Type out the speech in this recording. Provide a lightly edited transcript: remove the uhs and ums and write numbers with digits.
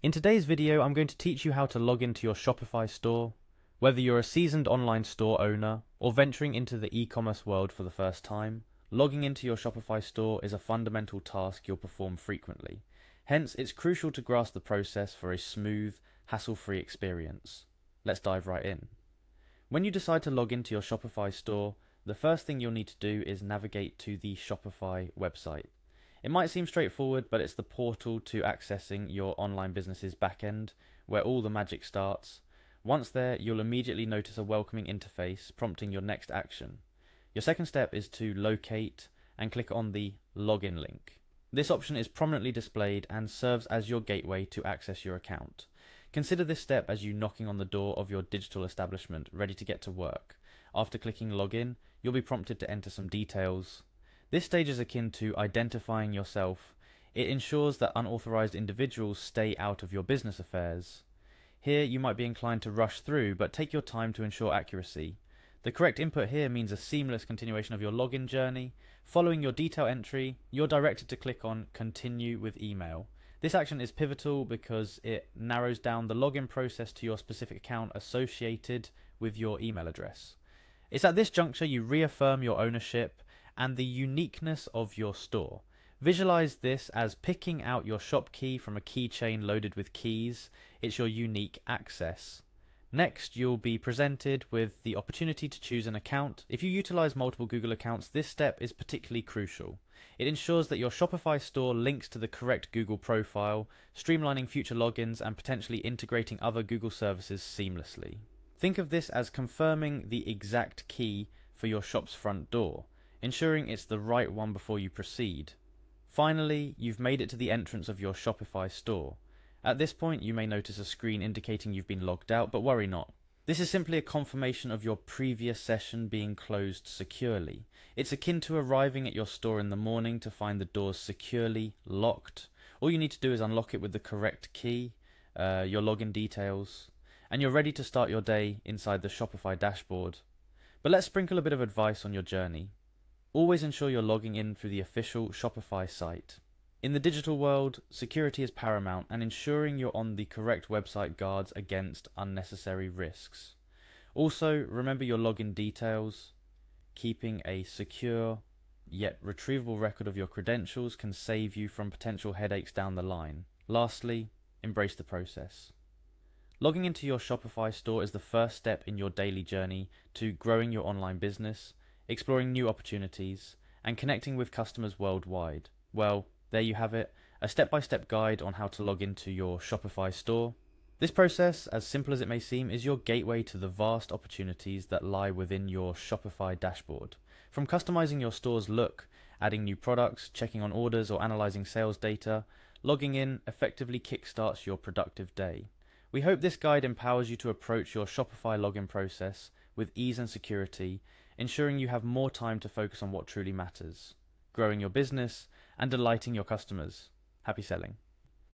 In today's video, I'm going to teach you how to log into your Shopify store. Whether you're a seasoned online store owner or venturing into the e-commerce world for the first time, logging into your Shopify store is a fundamental task you'll perform frequently. Hence, it's crucial to grasp the process for a smooth, hassle-free experience. Let's dive right in. When you decide to log into your Shopify store, the first thing you'll need to do is navigate to the Shopify website. It might seem straightforward, but it's the portal to accessing your online business's backend, where all the magic starts. Once there, you'll immediately notice a welcoming interface prompting your next action. Your second step is to locate and click on the login link. This option is prominently displayed and serves as your gateway to access your account. Consider this step as you knocking on the door of your digital establishment, ready to get to work. After clicking login, you'll be prompted to enter some details. This stage is akin to identifying yourself. It ensures that unauthorized individuals stay out of your business affairs. Here, you might be inclined to rush through, but take your time to ensure accuracy. The correct input here means a seamless continuation of your login journey. Following your detail entry, you're directed to click on Continue with Email. This action is pivotal because it narrows down the login process to your specific account associated with your email address. It's at this juncture you reaffirm your ownership and the uniqueness of your store. Visualize this as picking out your shop key from a keychain loaded with keys. It's your unique access. Next, you'll be presented with the opportunity to choose an account. If you utilize multiple Google accounts, this step is particularly crucial. It ensures that your Shopify store links to the correct Google profile, streamlining future logins and potentially integrating other Google services seamlessly. Think of this as confirming the exact key for your shop's front door, ensuring it's the right one before you proceed. Finally, you've made it to the entrance of your Shopify store. At this point, you may notice a screen indicating you've been logged out, but worry not. This is simply a confirmation of your previous session being closed securely. It's akin to arriving at your store in the morning to find the doors securely locked. All you need to do is unlock it with the correct key, your login details, and you're ready to start your day inside the Shopify dashboard. But let's sprinkle a bit of advice on your journey. Always ensure you're logging in through the official Shopify site. In the digital world, security is paramount, and ensuring you're on the correct website guards against unnecessary risks. Also, remember your login details. Keeping a secure yet retrievable record of your credentials can save you from potential headaches down the line. Lastly, embrace the process. Logging into your Shopify store is the first step in your daily journey to growing your online business, exploring new opportunities, and connecting with customers worldwide. Well, there you have it, a step-by-step guide on how to log into your Shopify store. This process, as simple as it may seem, is your gateway to the vast opportunities that lie within your Shopify dashboard. From customizing your store's look, adding new products, checking on orders, or analyzing sales data, logging in effectively kickstarts your productive day. We hope this guide empowers you to approach your Shopify login process with ease and security, ensuring you have more time to focus on what truly matters, growing your business and delighting your customers. Happy selling.